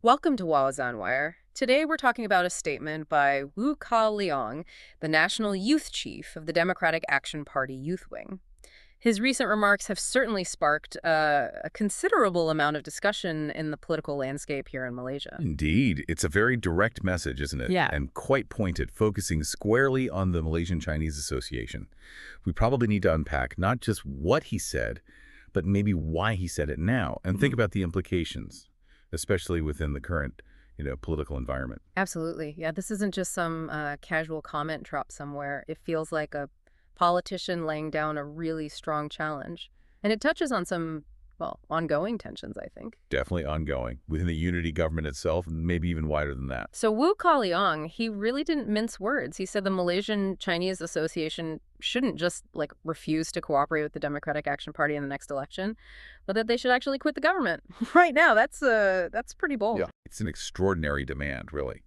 Welcome to Wallazon Wire. Today we're talking about a statement by Woo Kah Leong, the National Youth Chief of the Democratic Action Party Youth Wing. His recent remarks have certainly sparked a considerable amount of discussion in the political landscape here in Malaysia. Indeed. It's a very direct message, isn't it? Yeah. And quite pointed, focusing squarely on the Malaysian Chinese Association. We probably need to unpack not just what he said, but maybe why he said it now, and think about the implications, especially within the current, political environment. Absolutely. Yeah, this isn't just some casual comment dropped somewhere. It feels like a politician laying down a really strong challenge. And it touches on some, well, ongoing tensions, I think. Definitely ongoing within the unity government itself, and maybe even wider than that. So Woo Kah Leong, he really didn't mince words. He said the Malaysian Chinese Association shouldn't just refuse to cooperate with the Democratic Action Party in the next election, but that they should actually quit the government. Right now, that's pretty bold. Yeah. It's an extraordinary demand, really,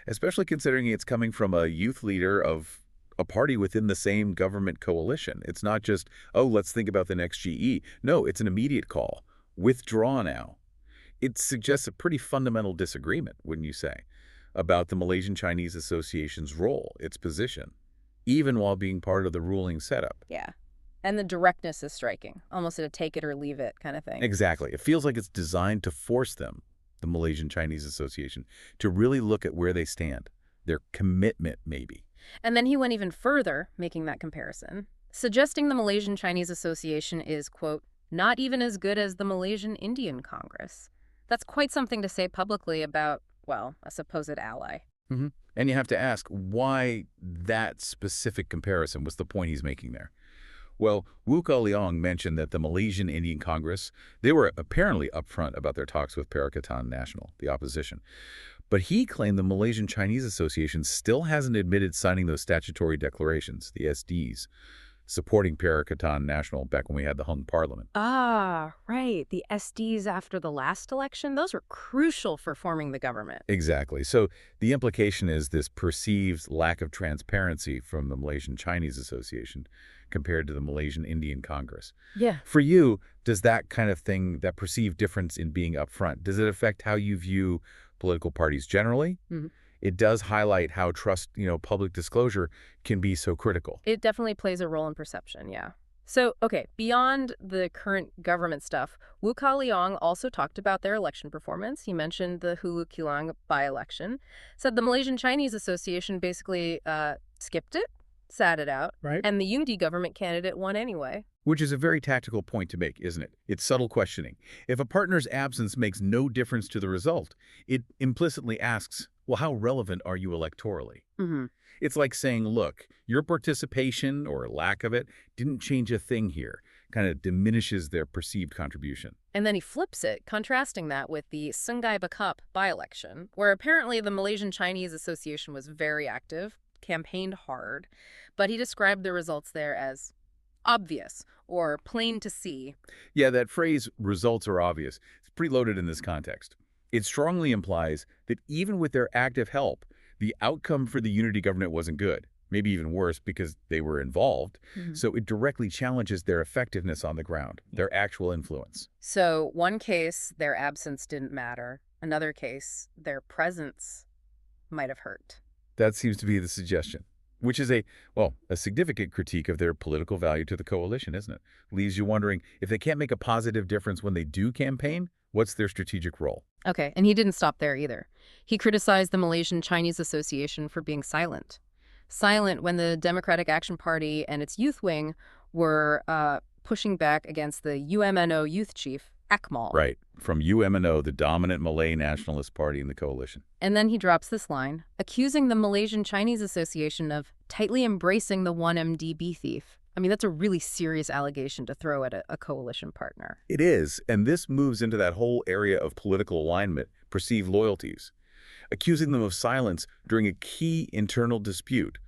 especially considering it's coming from a youth leader of a party within the same government coalition. It's not just, oh, let's think about the next GE. No, it's an immediate call. Withdraw now. It suggests a pretty fundamental disagreement, wouldn't you say, about the Malaysian Chinese Association's role, its position, even while being part of the ruling setup. Yeah. And the directness is striking, almost a take it or leave it kind of thing. Exactly. It feels like it's designed to force them, the Malaysian Chinese Association, to really look at where they stand, their commitment maybe. And then he went even further, making that comparison, suggesting the Malaysian Chinese Association is, quote, not even as good as the Malaysian Indian Congress. That's quite something to say publicly about, well, a supposed ally. And you have to ask why that specific comparison was the point he's making there. Well, Woo Kah Leong mentioned that the Malaysian Indian Congress, they were apparently upfront about their talks with Perikatan Nasional, the opposition. But he claimed the Malaysian Chinese Association still hasn't admitted signing those statutory declarations, the SDs, supporting Perikatan Nasional back when we had the hung parliament. Ah, right. The SDs after the last election, those were crucial for forming the government. Exactly. So the implication is this perceived lack of transparency from the Malaysian Chinese Association compared to the Malaysian Indian Congress. Yeah. For you, does that kind of thing, that perceived difference in being upfront, does it affect how you view political parties generally? It does highlight how trust, public disclosure can be so critical. It definitely plays a role in perception, yeah. So, okay, beyond the current government stuff, Woo Kah Leong also talked about their election performance. He mentioned the Hulu Kelang by-election, said the Malaysian Chinese Association basically skipped it, sat it out, Right. and the unity government candidate won anyway. Which is a very tactical point to make, isn't it? It's subtle questioning. If a partner's absence makes no difference to the result, it implicitly asks, well, how relevant are you electorally? It's like saying, look, your participation or lack of it didn't change a thing here. Kind of diminishes their perceived contribution. And then he flips it, contrasting that with the Sungai Bakap by-election, where apparently the Malaysian Chinese Association was very active, campaigned hard, but he described the results there as obvious or plain to see. Yeah, that phrase, results are obvious, it's pretty loaded in this context. It strongly implies that even with their active help, the outcome for the unity government wasn't good, maybe even worse because they were involved. So it directly challenges their effectiveness on the ground, their actual influence. So one case, their absence didn't matter. Another case, their presence might have hurt. That seems to be the suggestion, which is a significant critique of their political value to the coalition, isn't it? Leaves you wondering, if they can't make a positive difference when they do campaign, what's their strategic role? Okay, and he didn't stop there either. He criticized the Malaysian Chinese Association for being silent. Silent when the Democratic Action Party and its youth wing were pushing back against the UMNO youth chief, Akmal. Right, from UMNO, the dominant Malay nationalist party in the coalition. And then he drops this line, accusing the Malaysian Chinese Association of tightly embracing the 1MDB thief. I mean, that's a really serious allegation to throw at a coalition partner. It is, and this moves into that whole area of political alignment, perceived loyalties, accusing them of silence during a key internal dispute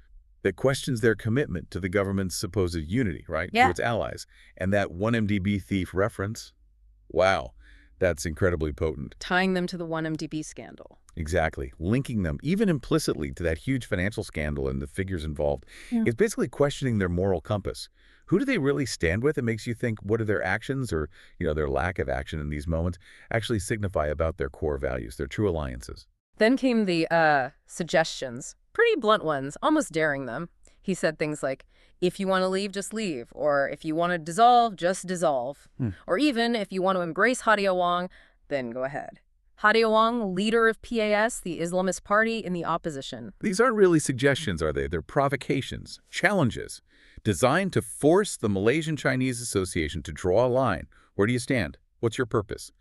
that questions their commitment to the government's supposed unity, right? Yeah. To its allies. And that 1MDB thief reference, wow, That's incredibly potent. Tying them to the 1MDB scandal. Exactly. Linking them, even implicitly, to that huge financial scandal and the figures involved. Yeah. It's basically questioning their moral compass. Who do they really stand with? It makes you think, what do their actions or, their lack of action in these moments actually signify about their core values, their true alliances? Then came the suggestions, pretty blunt ones, almost daring them. He said things like, if you want to leave, just leave. Or if you want to dissolve, just dissolve. Or even, if you want to embrace Hadiah Wong, then go ahead. Hadiah Wong, leader of PAS, the Islamist party in the opposition. These aren't really suggestions, are they? They're provocations, challenges, designed to force the Malaysian Chinese Association to draw a line. Where do you stand? What's your purpose?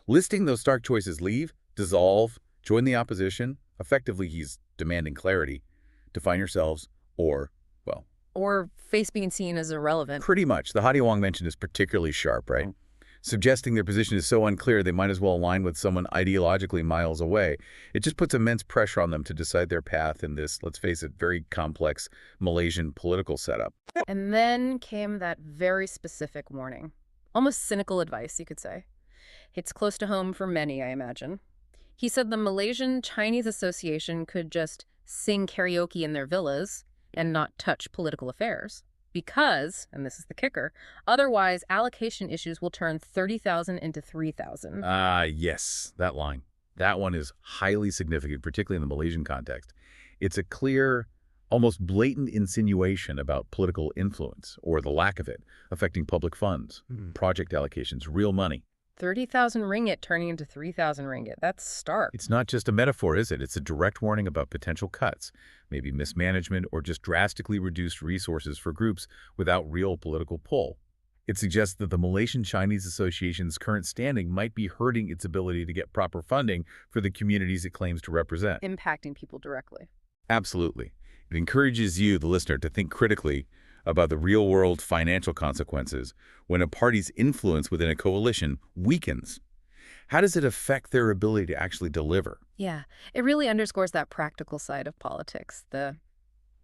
Listing those stark choices: leave, dissolve, join the opposition. Effectively, he's demanding clarity. Define yourselves, or, well, Or face being seen as irrelevant. pretty much. The Hadi Wong mention is particularly sharp, right? Suggesting their position is so unclear they might as well align with someone ideologically miles away. It just puts immense pressure on them to decide their path in this, let's face it, very complex Malaysian political setup. And then came that very specific warning. Almost cynical advice, you could say. It's close to home for many, I imagine. He said the Malaysian Chinese Association could just sing karaoke in their villas and not touch political affairs. Because, and this is the kicker, otherwise allocation issues will turn 30,000 into 3,000. Yes, that line. That one is highly significant, particularly in the Malaysian context. It's a clear, almost blatant insinuation about political influence, or the lack of it, affecting public funds, project allocations, real money. 30,000 ringgit turning into 3,000 ringgit. That's stark. It's not just a metaphor, is it? It's a direct warning about potential cuts, maybe mismanagement, or just drastically reduced resources for groups without real political pull. It suggests that the Malaysian Chinese Association's current standing might be hurting its ability to get proper funding for the communities it claims to represent. Impacting people directly. Absolutely. It encourages you, the listener, to think critically about the real-world financial consequences when a party's influence within a coalition weakens. How does it affect their ability to actually deliver? Yeah, it really underscores that practical side of politics, the,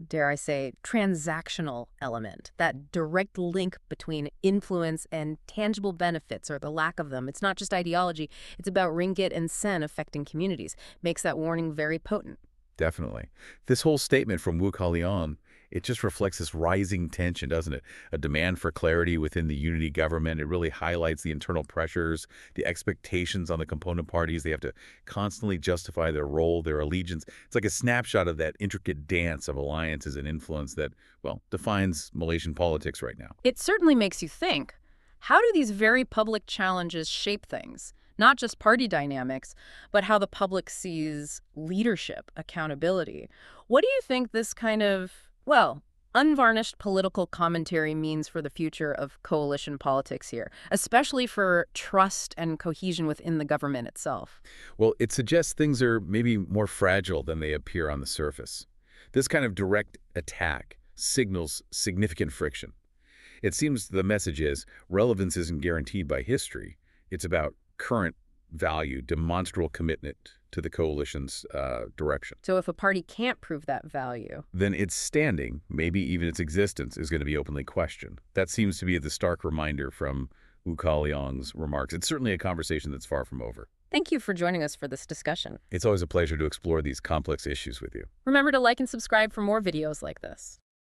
dare I say, transactional element, that direct link between influence and tangible benefits or the lack of them. It's not just ideology, it's about ringgit and sen affecting communities. Makes that warning very potent. Definitely. This whole statement from Woo Kah Leon, it just reflects this rising tension, doesn't it? A demand for clarity within the unity government. It really highlights the internal pressures, the expectations on the component parties. They have to constantly justify their role, their allegiance. It's like a snapshot of that intricate dance of alliances and influence that, well, defines Malaysian politics right now. It certainly makes you think, how do these very public challenges shape things? Not just party dynamics, but how the public sees leadership, accountability. What do you think this kind of, well, unvarnished political commentary means for the future of coalition politics here, especially for trust and cohesion within the government itself? Well, it suggests things are maybe more fragile than they appear on the surface. This kind of direct attack signals significant friction. It seems the message is relevance isn't guaranteed by history. It's about current value, demonstrable commitment to the coalition's direction. So if a party can't prove that value, then its standing, maybe even its existence, is going to be openly questioned. That seems to be the stark reminder from Woo Kah Leong's remarks. It's certainly a conversation that's far from over. thank you for joining us for this discussion. It's always a pleasure to explore these complex issues with you. Remember to like and subscribe for more videos like this.